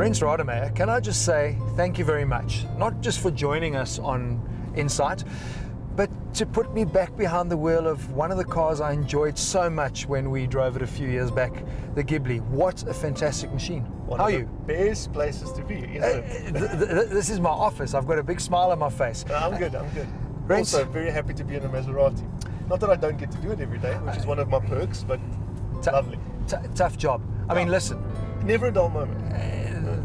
Rens Rademeyer, can I just say thank you very much, not just for joining us on Insight, but to put me back behind the wheel of one of the cars I enjoyed so much when we drove it a few years back, the Ghibli. What a fantastic machine. How are you? Best places to be, isn't it? This is my office. I've got a big smile on my face. I'm good. Rens, also, very happy to be in a Maserati. Not that I don't get to do it every day, which is one of my perks, but lovely. Tough job. I mean, listen. Never a dull moment.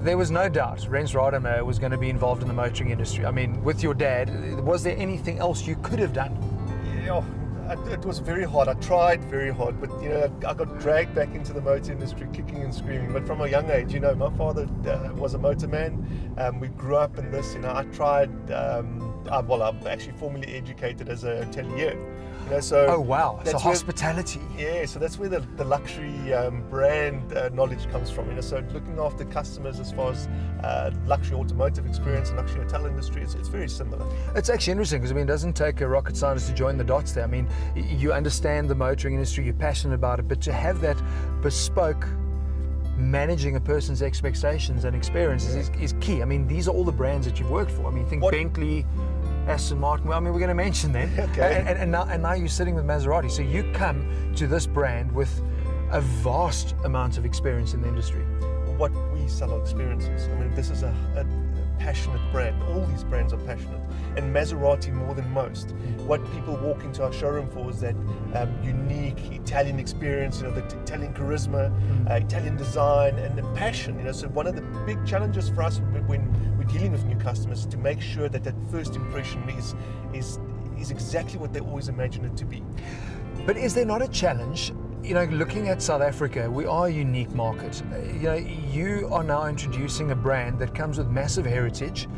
There was no doubt Rens Rademeyer was going to be involved in the motoring industry. I mean, with your dad, was there anything else you could have done? Yeah, it was very hard. I tried very hard, but I got dragged back into the motor industry, kicking and screaming. But from a young age, my father was a motorman. We grew up in this. I tried. I'm actually formally educated as a hotelier. Oh wow! So hospitality. So that's where the luxury brand knowledge comes from. So looking after customers as far as luxury automotive experience and luxury hotel industry, it's very similar. It's actually interesting because it doesn't take a rocket scientist to join the dots there. You understand the motoring industry, you're passionate about it, but to have that bespoke managing a person's expectations and experiences is key. These are all the brands that you've worked for. Think Bentley, Aston Martin. We're going to mention them. Okay. And now you're sitting with Maserati. So you come to this brand with a vast amount of experience in the industry. What we sell are experiences. This is a passionate brand. All these brands are passionate. And Maserati more than most. What people walk into our showroom for is that unique Italian experience, the Italian charisma, Italian design, and the passion. So one of the big challenges for us when we're dealing with new customers is to make sure that first impression is exactly what they always imagine it to be. But is there not a challenge? Looking at South Africa, we are a unique market. You are now introducing a brand that comes with massive heritage,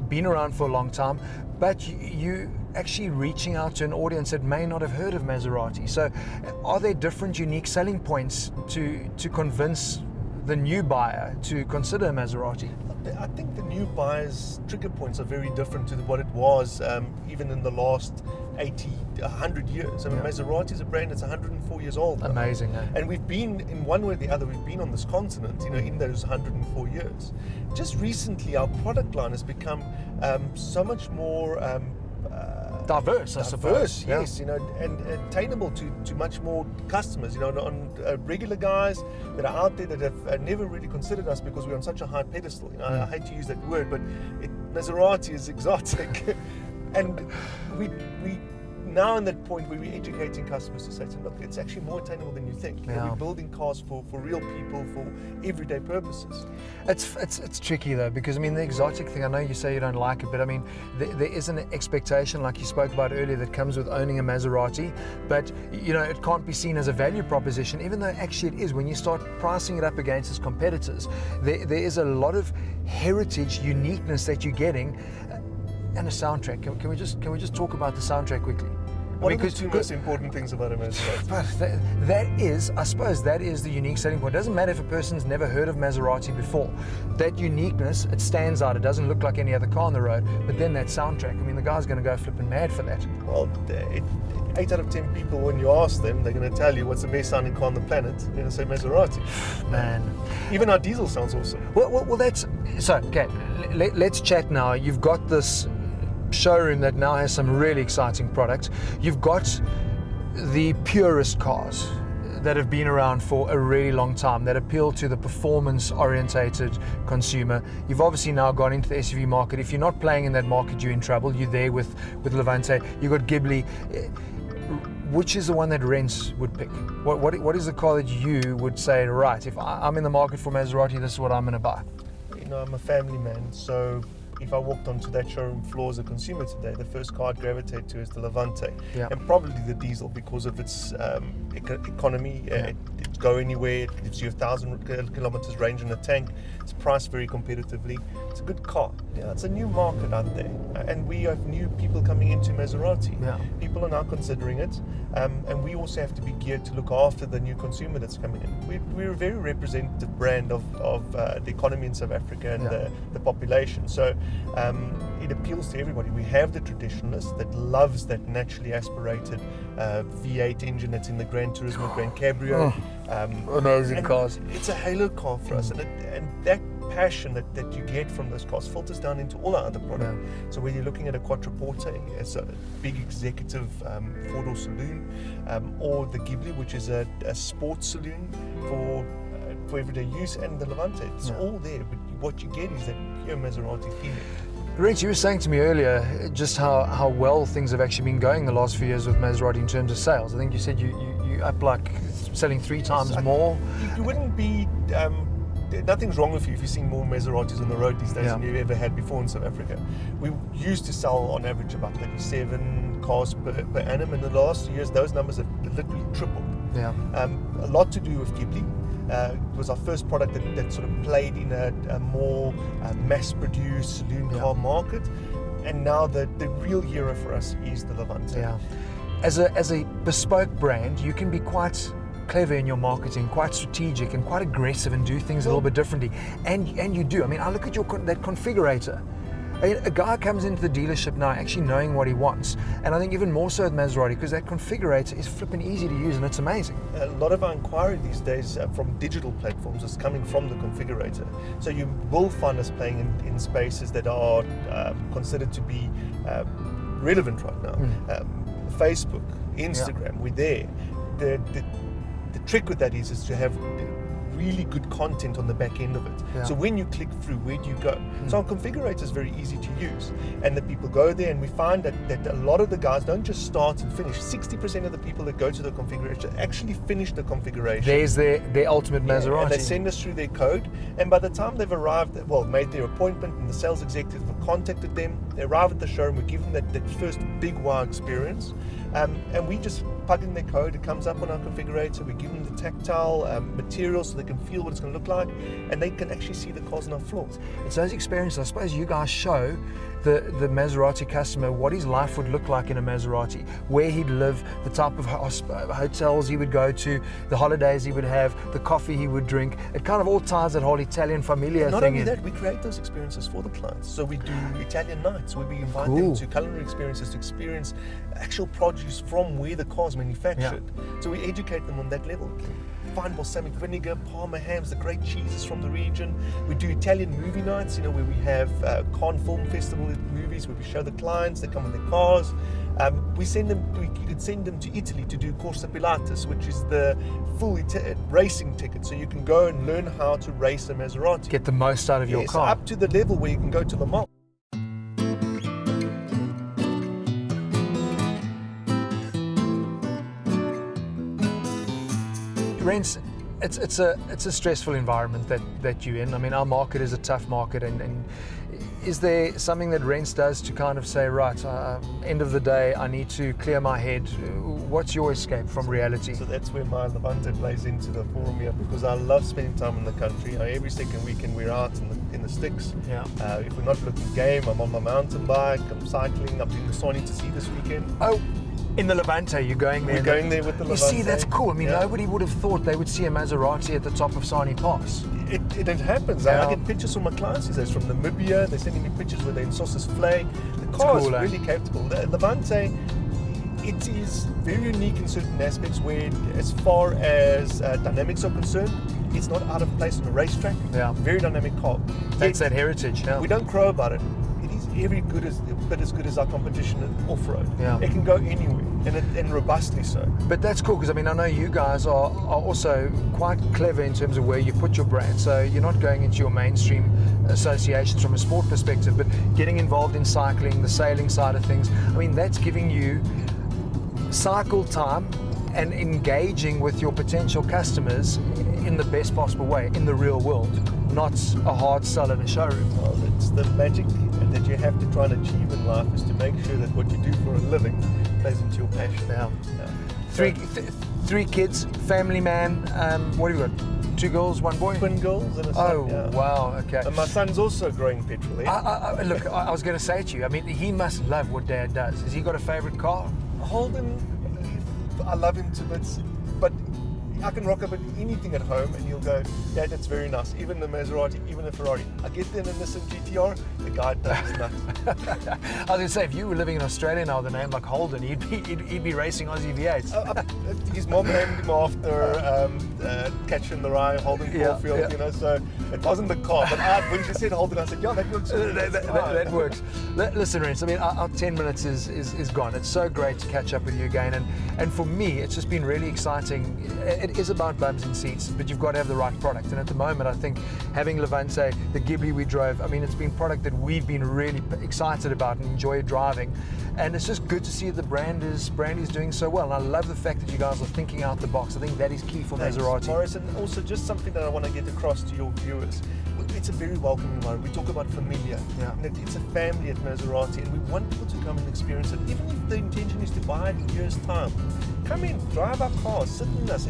been around for a long time, but you actually reaching out to an audience that may not have heard of Maserati. So are there different unique selling points to convince the new buyer to consider a Maserati? I think the new buyer's trigger points are very different to what it was even in the last 100 years. Maserati is a brand that's 104 years old now. Amazing, eh? And we've been, in one way or the other, we've been on this continent, in those 104 years. Just recently, our product line has become so much more diverse, I suppose. Yes, and attainable to much more customers. On regular guys that are out there that have never really considered us because we're on such a high pedestal. I hate to use that word, but Maserati is exotic, and we now in that point where we're educating customers to say, look, it's actually more attainable than you think. We're building cars for real people, for everyday purposes. It's tricky though, because the exotic thing, I know you say you don't like it, but there is an expectation, like you spoke about earlier, that comes with owning a Maserati, but it can't be seen as a value proposition, even though actually it is. When you start pricing it up against its competitors, there is a lot of heritage, uniqueness that you're getting, and a soundtrack. Can we just talk about the soundtrack quickly? What are the two most important things about a Maserati? But that is, I suppose, that is the unique selling point. It doesn't matter if a person's never heard of Maserati before. That uniqueness, it stands out. It doesn't look like any other car on the road. But then that soundtrack, the guy's going to go flipping mad for that. Well, 8 out of 10 people, when you ask them, they're going to tell you what's the best sounding car on the planet. They're going to say Maserati. Man. Even our diesel sounds awesome. Well, that's... So, okay, let's chat now. You've got this showroom that now has some really exciting products. You've got the purist cars that have been around for a really long time, that appeal to the performance-orientated consumer. You've obviously now gone into the SUV market. If you're not playing in that market, you're in trouble. You're there with Levant. You've got Ghibli. Which is the one that Rens would pick? What is the car that you would say, right, if I'm in the market for Maserati, this is what I'm going to buy? I'm a family man, so if I walked onto that showroom floor as a consumer today, the first car I'd gravitate to is the Levante, and probably the diesel because of its economy. It go anywhere. It gives you 1,000 kilometers range in a tank. It's priced very competitively. It's a good car. It's a new market out there, and we have new people coming into Maserati. People are now considering it, and we also have to be geared to look after the new consumer that's coming in. We're a very representative brand of the economy in South Africa and the population. So it appeals to everybody. We have the traditionalist that loves that naturally aspirated V8 engine that's in the Gran Turismo, Gran Cabrio. Amazing cars. It's a halo car for us, and that passion that you get from those cars filters down into all our other products. So whether you're looking at a Quattroporte, it's a big executive four-door saloon, or the Ghibli, which is a sports saloon for everyday use, and the Levante. It's all there, but what you get is that pure Maserati feeling. Rens, you were saying to me earlier just how well things have actually been going the last few years with Maserati in terms of sales. I think you said you up like selling 3 times more. You wouldn't be, nothing's wrong with you if you're seeing more Maseratis on the road these days than you've ever had before in South Africa. We used to sell on average about 37 cars per annum. In the last 2 years, those numbers have literally tripled. A lot to do with Ghibli. It was our first product that sort of played in a more mass-produced saloon car market, and now the real hero for us is the Levante. As a bespoke brand, you can be quite clever in your marketing, quite strategic and quite aggressive, and do things a little bit differently. And you do. I mean, I look at that configurator. I mean, a guy comes into the dealership now actually knowing what he wants, and I think even more so with Maserati, because that configurator is flipping easy to use and it's amazing. A lot of our inquiry these days from digital platforms is coming from the configurator. So you will find us playing in spaces that are considered to be relevant right now. Facebook, Instagram, we're there. The trick with that is to have really good content on the back end of it. So when you click through, where do you go? So our configurator is very easy to use, and the people go there, and we find that a lot of the guys don't just start and finish. 60% of the people that go to the configurator actually finish the configuration. There's their ultimate Maserati. And they send us through their code, and by the time they've arrived, made their appointment, and the sales executive have contacted them, they arrive at the showroom, we give them that first big wow experience, and we just plug in their code, it comes up on our configurator, we give them the tactile material so they can feel what it's going to look like, and they can actually see the cars on our floors. It's those experiences. I suppose you guys show the Maserati customer what his life would look like in a Maserati, where he'd live, the type of hotels he would go to, the holidays he would have, the coffee he would drink. It kind of all ties that whole Italian familia Not thing only in. that, we create those experiences for the clients. So we do Italian nights where we invite them to culinary experiences to experience actual produce from where the car's manufactured. So we educate them on that level. Fine balsamic vinegar, Parma hams, the great cheeses from the region. We do Italian movie nights, where we have Cannes Film Festival movies where we show the clients, they come in their cars. You could send them to Italy to do Corsa Pilatus, which is the full racing ticket, so you can go and learn how to race a Maserati. Get the most out of your car. Up to the level where you can go to Le Mans. Rens, it's a stressful environment that you're in. I mean, our market is a tough market, and is there something that Rens does to kind of say, right, end of the day, I need to clear my head? What's your escape from reality? So that's where my Levante plays into the forum here, because I love spending time in the country. Every second weekend we're out in the sticks. If we're not looking game, I'm on my mountain bike, I'm cycling, I'm doing the Sony to see this weekend. Oh, in the Levante, you're going there? We're going there with the Levante. You see, that's cool. I mean, nobody would have thought they would see a Maserati at the top of Sani Pass. It happens. I get pictures from my clients these days from Namibia. They're sending me pictures where they're in Saucer's flag. The car is really capable. The Levante, it is very unique in certain aspects where, as far as dynamics are concerned, it's not out of place on a racetrack. Very dynamic car. That's that heritage. We don't crow about it. It is every bit as good as our competition off-road. It can go anywhere, and robustly so. But that's cool, because I mean, I know you guys are also quite clever in terms of where you put your brand. So you're not going into your mainstream associations from a sport perspective, but getting involved in cycling, the sailing side of things. I mean, that's giving you cycle time and engaging with your potential customers in the best possible way, in the real world, not a hard sell in a showroom. Well, it's the magic that you have to try and achieve in life, is to make sure that what you do for a living plays into your passion. Three kids, family man. What have you got? 2 girls, 1 boy? Twin girls and a son. Oh, wow, okay. And my son's also growing petrol. Look, I was going to say to you, I mean, he must love what Dad does. Has he got a favourite car? Holden, I love him to bits, but I can rock up with anything at home and you'll go, yeah, that's very nice. Even the Maserati, even the Ferrari. I get there in the Nissan GTR, the guy does his nuts. I was going to say, if you were living in Australia now with a name like Holden, he'd be racing Aussie V8s. His mom named him after Catcher in the Rye, Holden Caulfield, you know, so it wasn't the car. But when she said Holden, I said, yeah, that works. That works. Listen, Rens, I mean, our 10 minutes is gone. It's so great to catch up with you again. And for me, it's just been really exciting. It is about bums and seats, but you've got to have the right product. And at the moment, I think having Levante, the Ghibli we drove, I mean, it's been product that we've been really excited about and enjoy driving. And it's just good to see the brand is doing so well. And I love the fact that you guys are thinking out the box. I think that is key for Maserati. Morris, and also just something that I want to get across to your viewers. It's a very welcoming environment. We talk about familia. Yeah. And it's a family at Maserati, and we want people to come and experience it. Even if the intention is to buy it in a year's time, come in, drive our cars, sit with us,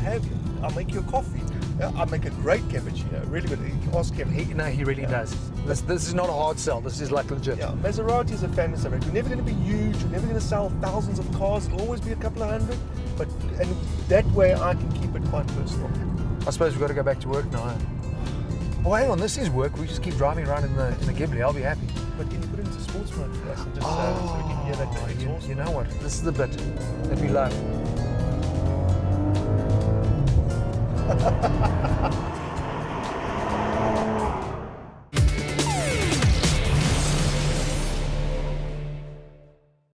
I'll make you a coffee. I'll make a great cappuccino, really good. Ask him. He really does. This is not a hard sell. This is like legit. Yeah, Maserati is a family subject. We're never going to be huge. We're never going to sell thousands of cars. It'll always be a couple of hundred. And that way I can keep it quite personal. I suppose we've got to go back to work now. Oh, hang on, this is work. We just keep driving around in the Ghibli. I'll be happy. But can you put it into sports mode for us and just so we can hear that exhaust? You know what? This is the bit that we love.